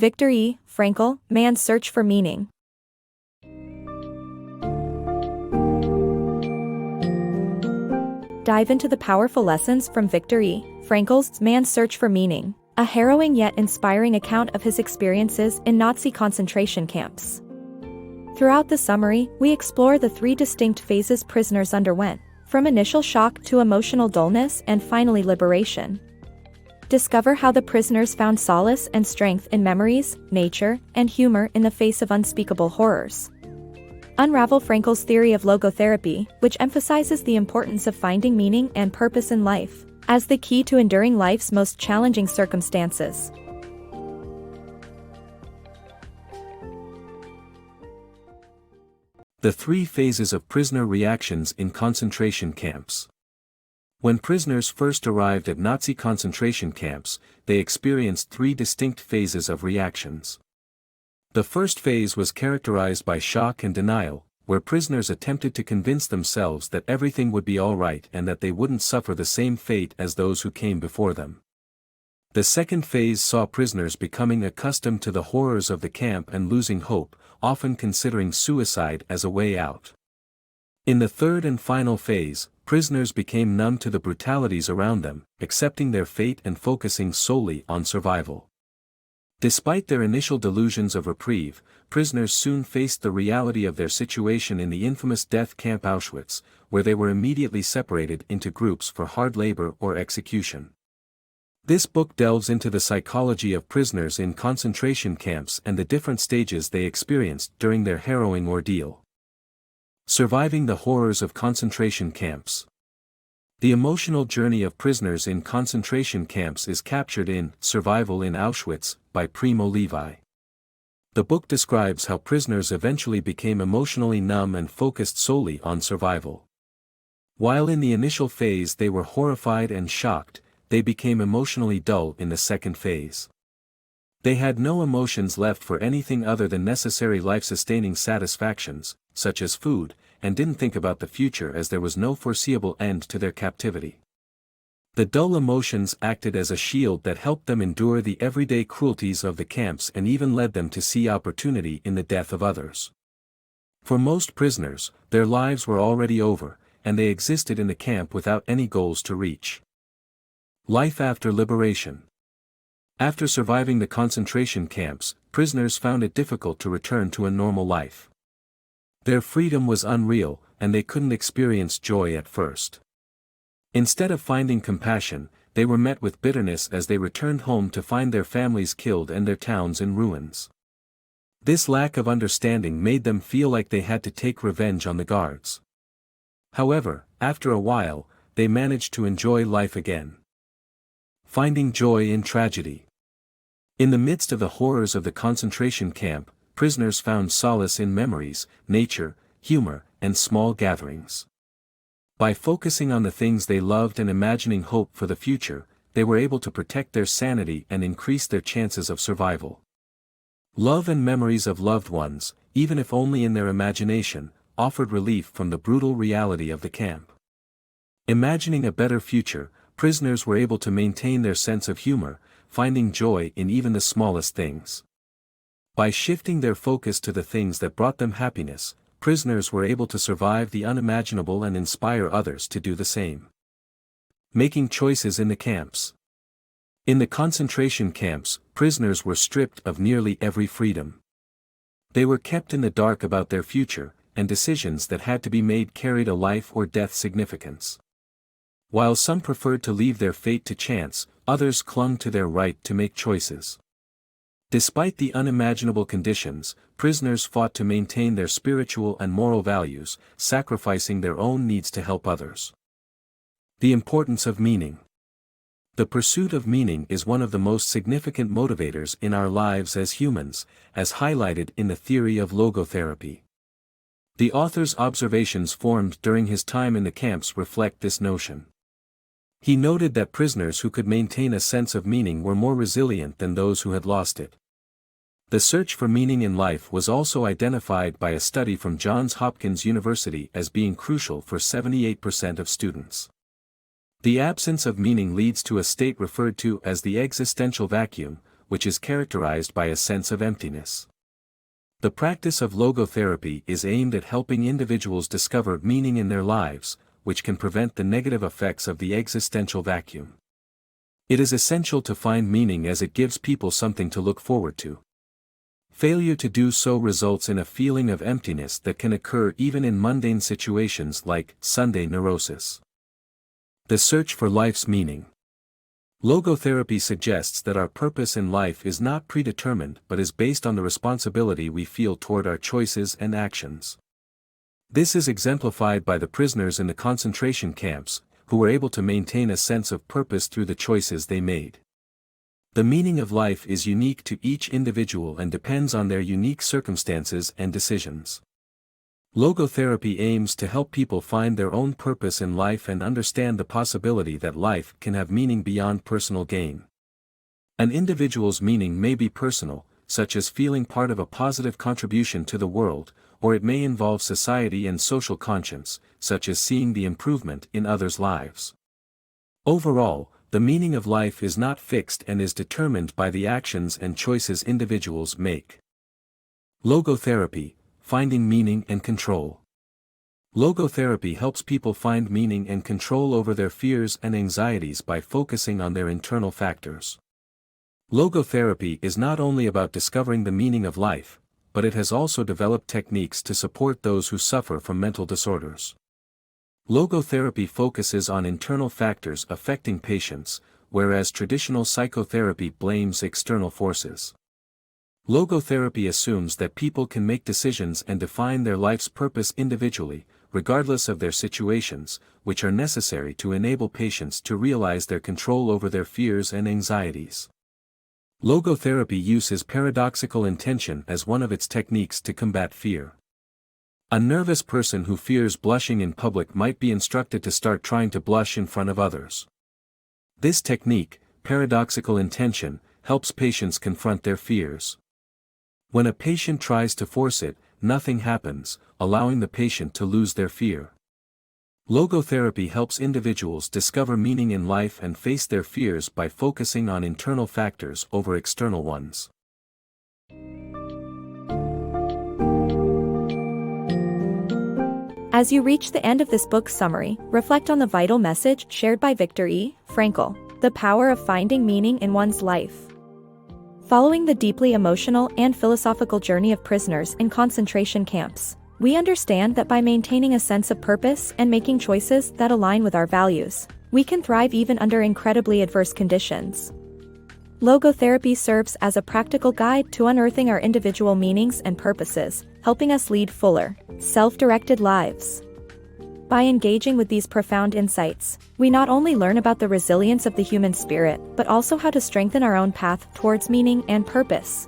Viktor E. Frankl, Man's Search for Meaning. Dive into the powerful lessons from Viktor E. Frankl's Man's Search for Meaning, a harrowing yet inspiring account of his experiences in Nazi concentration camps. Throughout the summary, we explore the three distinct phases prisoners underwent, from initial shock to emotional dullness and finally liberation. Discover how the prisoners found solace and strength in memories, nature, and humor in the face of unspeakable horrors. Unravel Frankl's theory of logotherapy, which emphasizes the importance of finding meaning and purpose in life, as the key to enduring life's most challenging circumstances. The three phases of prisoner reactions in concentration camps. When prisoners first arrived at Nazi concentration camps, they experienced three distinct phases of reactions. The first phase was characterized by shock and denial, where prisoners attempted to convince themselves that everything would be all right and that they wouldn't suffer the same fate as those who came before them. The second phase saw prisoners becoming accustomed to the horrors of the camp and losing hope, often considering suicide as a way out. In the third and final phase, prisoners became numb to the brutalities around them, accepting their fate and focusing solely on survival. Despite their initial delusions of reprieve, prisoners soon faced the reality of their situation in the infamous death camp Auschwitz, where they were immediately separated into groups for hard labor or execution. This book delves into the psychology of prisoners in concentration camps and the different stages they experienced during their harrowing ordeal. Surviving the horrors of concentration camps. The emotional journey of prisoners in concentration camps is captured in Survival in Auschwitz by Primo Levi. The book describes how prisoners eventually became emotionally numb and focused solely on survival. While in the initial phase they were horrified and shocked, they became emotionally dull in the second phase. They had no emotions left for anything other than necessary life-sustaining satisfactions, such as food, and didn't think about the future as there was no foreseeable end to their captivity. The dull emotions acted as a shield that helped them endure the everyday cruelties of the camps and even led them to see opportunity in the death of others. For most prisoners, their lives were already over, and they existed in the camp without any goals to reach. Life after liberation. After surviving the concentration camps, prisoners found it difficult to return to a normal life. Their freedom was unreal, and they couldn't experience joy at first. Instead of finding compassion, they were met with bitterness as they returned home to find their families killed and their towns in ruins. This lack of understanding made them feel like they had to take revenge on the guards. However, after a while, they managed to enjoy life again. Finding joy in tragedy. In the midst of the horrors of the concentration camp, prisoners found solace in memories, nature, humor, and small gatherings. By focusing on the things they loved and imagining hope for the future, they were able to protect their sanity and increase their chances of survival. Love and memories of loved ones, even if only in their imagination, offered relief from the brutal reality of the camp. Imagining a better future, prisoners were able to maintain their sense of humor, finding joy in even the smallest things. By shifting their focus to the things that brought them happiness, prisoners were able to survive the unimaginable and inspire others to do the same. Making choices in the camps. In the concentration camps, prisoners were stripped of nearly every freedom. They were kept in the dark about their future, and decisions that had to be made carried a life or death significance. While some preferred to leave their fate to chance, others clung to their right to make choices. Despite the unimaginable conditions, prisoners fought to maintain their spiritual and moral values, sacrificing their own needs to help others. The importance of meaning. The pursuit of meaning is one of the most significant motivators in our lives as humans, as highlighted in the theory of logotherapy. The author's observations formed during his time in the camps reflect this notion. He noted that prisoners who could maintain a sense of meaning were more resilient than those who had lost it. The search for meaning in life was also identified by a study from Johns Hopkins University as being crucial for 78% of students. The absence of meaning leads to a state referred to as the existential vacuum, which is characterized by a sense of emptiness. The practice of logotherapy is aimed at helping individuals discover meaning in their lives, which can prevent the negative effects of the existential vacuum. It is essential to find meaning as it gives people something to look forward to. Failure to do so results in a feeling of emptiness that can occur even in mundane situations like Sunday neurosis. The search for life's meaning. Logotherapy suggests that our purpose in life is not predetermined but is based on the responsibility we feel toward our choices and actions. This is exemplified by the prisoners in the concentration camps, who were able to maintain a sense of purpose through the choices they made. The meaning of life is unique to each individual and depends on their unique circumstances and decisions. Logotherapy aims to help people find their own purpose in life and understand the possibility that life can have meaning beyond personal gain. An individual's meaning may be personal, such as feeling part of a positive contribution to the world, or it may involve society and social conscience, such as seeing the improvement in others' lives. Overall, the meaning of life is not fixed and is determined by the actions and choices individuals make. Logotherapy, finding meaning and control. Logotherapy helps people find meaning and control over their fears and anxieties by focusing on their internal factors. Logotherapy is not only about discovering the meaning of life, but it has also developed techniques to support those who suffer from mental disorders. Logotherapy focuses on internal factors affecting patients, whereas traditional psychotherapy blames external forces. Logotherapy assumes that people can make decisions and define their life's purpose individually, regardless of their situations, which are necessary to enable patients to realize their control over their fears and anxieties. Logotherapy uses paradoxical intention as one of its techniques to combat fear. A nervous person who fears blushing in public might be instructed to start trying to blush in front of others. This technique, paradoxical intention, helps patients confront their fears. When a patient tries to force it, nothing happens, allowing the patient to lose their fear. Logotherapy helps individuals discover meaning in life and face their fears by focusing on internal factors over external ones. As you reach the end of this book's summary, reflect on the vital message shared by Viktor Frankl, the power of finding meaning in one's life. Following the deeply emotional and philosophical journey of prisoners in concentration camps, we understand that by maintaining a sense of purpose and making choices that align with our values, we can thrive even under incredibly adverse conditions. Logotherapy serves as a practical guide to unearthing our individual meanings and purposes, helping us lead fuller, self-directed lives. By engaging with these profound insights, we not only learn about the resilience of the human spirit but also how to strengthen our own path towards meaning and purpose.